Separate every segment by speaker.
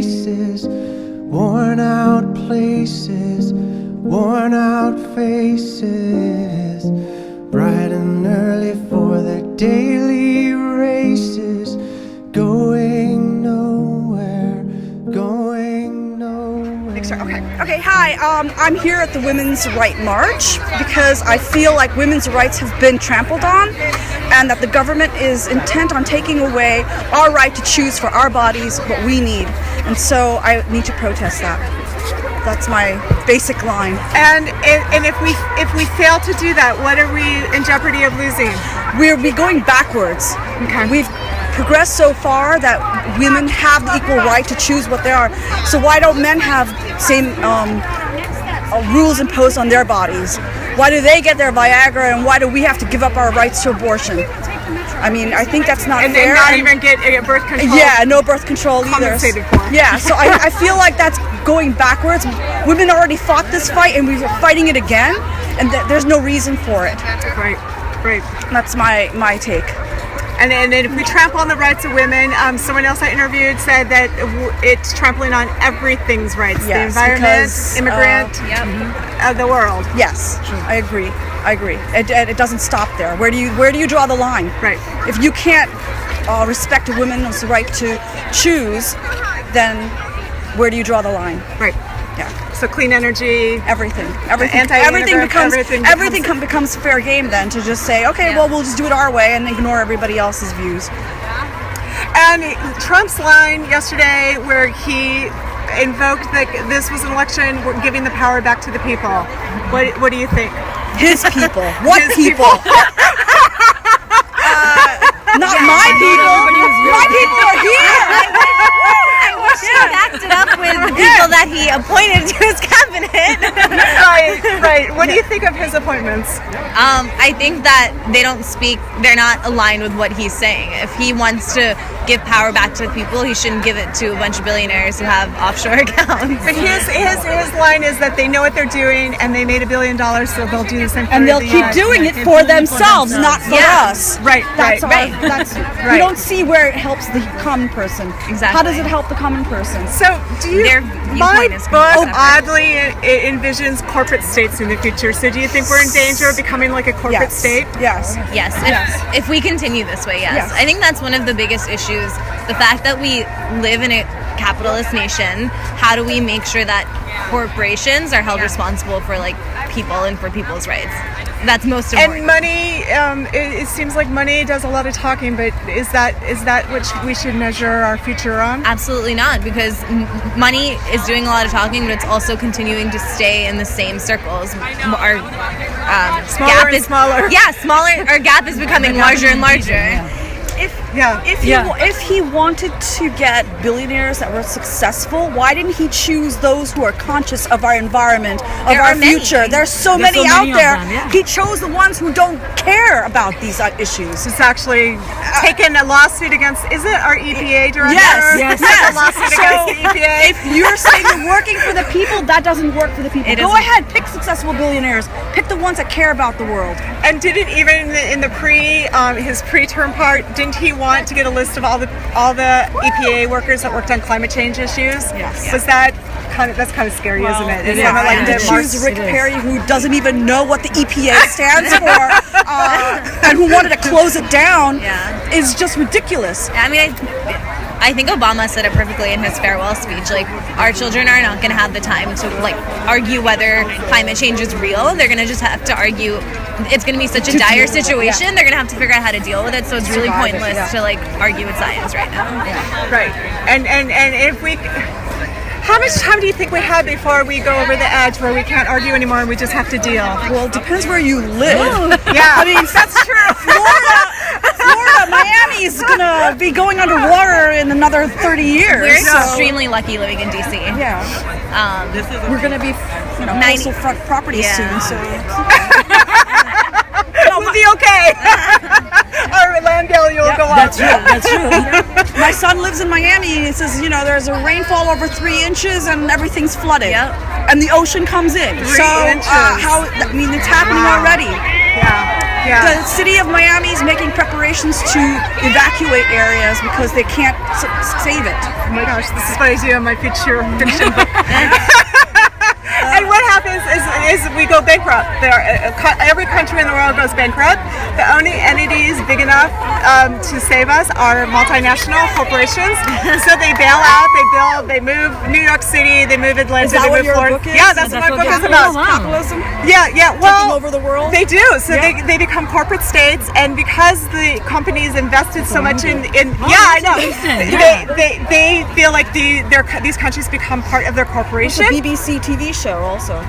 Speaker 1: faces, worn out places, worn out faces, bright and early for their daily races, going nowhere, going nowhere.
Speaker 2: Okay, hi. I'm here at the Women's Right March because I feel like women's rights have been trampled on and that the government is intent on taking away our right to choose for our bodies what we need. And so I need to protest that. That's my basic line.
Speaker 3: And if we fail to do that, what are we in jeopardy of losing?
Speaker 2: We'll be going backwards.
Speaker 3: Okay.
Speaker 2: We've progressed so far that women have the equal right to choose what they are. So why don't men have same rules imposed on their bodies? Why do they get their Viagra and why do we have to give up our rights to abortion? I mean, I think that's not fair.
Speaker 3: And not even get birth control.
Speaker 2: Yeah, no birth control either. Yeah, so I feel like that's going backwards. Women already fought this fight and we're fighting it again, and there's no reason for it.
Speaker 3: Right.
Speaker 2: That's my take.
Speaker 3: And then if we trample on the rights of women, someone else I interviewed said that it's trampling on everything's rights.
Speaker 2: Yes,
Speaker 3: the environment,
Speaker 2: because,
Speaker 3: immigrant, the world.
Speaker 2: Yes, I agree. It doesn't stop there. Where do you draw the line?
Speaker 3: Right.
Speaker 2: If you can't respect a woman's right to choose, then where do you draw the line?
Speaker 3: Right.
Speaker 2: Yeah.
Speaker 3: So clean energy,
Speaker 2: everything becomes fair game then to just say, okay, well, we'll just do it our way and ignore everybody else's views.
Speaker 3: And Trump's line yesterday where he invoked that this was an election giving the power back to the people. What do you think?
Speaker 2: His people. What
Speaker 3: His
Speaker 2: people? Not my people. My people are here.
Speaker 4: He backed it up with the people that he appointed to his cabinet.
Speaker 3: Right. What do you think of his appointments?
Speaker 4: I think that they're not aligned with what he's saying. If he wants to give power back to the people, he shouldn't give it to a bunch of billionaires who have offshore accounts.
Speaker 3: But his line is that they know what they're doing and they made $1 billion, so they'll do the same thing.
Speaker 2: And they'll keep doing it for themselves, not for us.
Speaker 3: Right.
Speaker 2: We don't see where it helps the common person.
Speaker 4: Exactly.
Speaker 2: How does it help the common person?
Speaker 3: So, my book oddly envisions corporate states in the future. So, do you think we're in danger of becoming like a corporate state?
Speaker 2: Yes.
Speaker 4: If we continue this way, yes. I think that's one of the biggest issues. The fact that we live in a capitalist nation, how do we make sure that corporations are held responsible for people and for people's rights? That's most important.
Speaker 3: And money, it seems like money does a lot of talking, but is that what we should measure our future on?
Speaker 4: Absolutely not, because money is doing a lot of talking, but it's also continuing to stay in the same circles. Our
Speaker 3: smaller.
Speaker 4: Yeah, smaller. Our gap is becoming larger and larger.
Speaker 2: If he wanted to get billionaires that were successful, why didn't he choose those who are conscious of our environment, of our future? There's so many out there. He chose the ones who don't care about these issues.
Speaker 3: It's actually taken a lawsuit against, is it our EPA director?
Speaker 2: Yes.
Speaker 3: A lawsuit against the EPA.
Speaker 2: If you're saying you're working for the people, that doesn't work for the people. Go ahead, pick successful billionaires. Pick the ones that care about the world.
Speaker 3: And didn't even in the his pre-term part, didn't he want to get a list of all the EPA workers that worked on climate change issues?
Speaker 2: Yes.
Speaker 3: Was that's kind of scary, isn't it?
Speaker 2: And to choose Rick Perry, who doesn't even know what the EPA stands for, and who wanted to close it down, is just ridiculous.
Speaker 4: I mean, I think Obama said it perfectly in his farewell speech. Our children are not going to have the time to argue whether climate change is real. They're going to just have to argue. It's going to be such a dire situation. They're going to have to figure out how to deal with it. So it's really pointless to argue with science right now.
Speaker 3: Right. And if we. How much time do you think we have before we go over the edge where we can't argue anymore and we just have to deal?
Speaker 2: Well, it depends where you live.
Speaker 3: Yeah.
Speaker 2: I mean, that's true. Florida, Miami is going to be going underwater in another 30 years.
Speaker 4: We're extremely lucky living in D.C.
Speaker 2: Yeah. We're going to be, coastal front property soon, so...
Speaker 3: We'll be okay. Our land value will go up.
Speaker 2: That's true. My son lives in Miami and he says, there's a rainfall over 3 inches and everything's flooded.
Speaker 4: Yep.
Speaker 2: And the ocean comes in.
Speaker 3: 3 inches.
Speaker 2: It's happening already.
Speaker 3: Yeah. Yeah.
Speaker 2: The city of Miami is making preparations to evacuate areas because they can't save it.
Speaker 3: Oh my gosh, this is what I do in my future fiction book. And what happens is we go bankrupt. Every country in the world goes bankrupt. The only entities big enough to save us are multinational corporations. So they bail out, they move New York City, they move Atlanta,
Speaker 2: Is that
Speaker 3: they
Speaker 2: what
Speaker 3: move
Speaker 2: your
Speaker 3: Florida.
Speaker 2: book is?
Speaker 3: Yeah, that's what my book is about.
Speaker 2: Capitalism?
Speaker 3: Yeah. Well,
Speaker 2: taking over the world?
Speaker 3: They do. So they become corporate states, and because the companies invested so much in I know. They feel like these countries become part of their corporation.
Speaker 2: It's a BBC TV show also.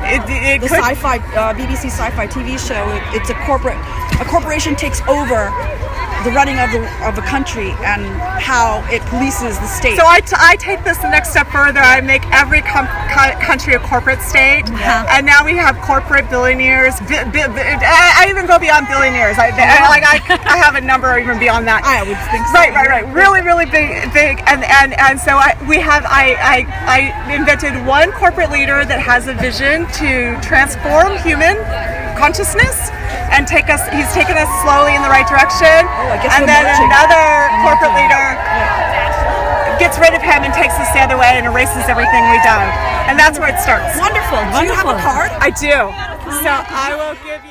Speaker 3: It
Speaker 2: The
Speaker 3: could,
Speaker 2: sci-fi BBC sci-fi TV show. It's a corporation takes over the running of a country and how it polices the state.
Speaker 3: So I take this the next step further. I make every country a corporate state, and now we have corporate billionaires. I even go beyond billionaires. I have a number even beyond that.
Speaker 2: I would think so.
Speaker 3: Right. Really big, and so I invented one corporate leader that has a vision to transform human consciousness and he's taken us slowly in the right direction.
Speaker 2: I guess
Speaker 3: And
Speaker 2: we're
Speaker 3: then
Speaker 2: marching.
Speaker 3: another corporate leader gets rid of him and takes us the other way and erases everything we've done. And that's where it starts.
Speaker 2: Wonderful. Do you have a card?
Speaker 3: I do. So I will give you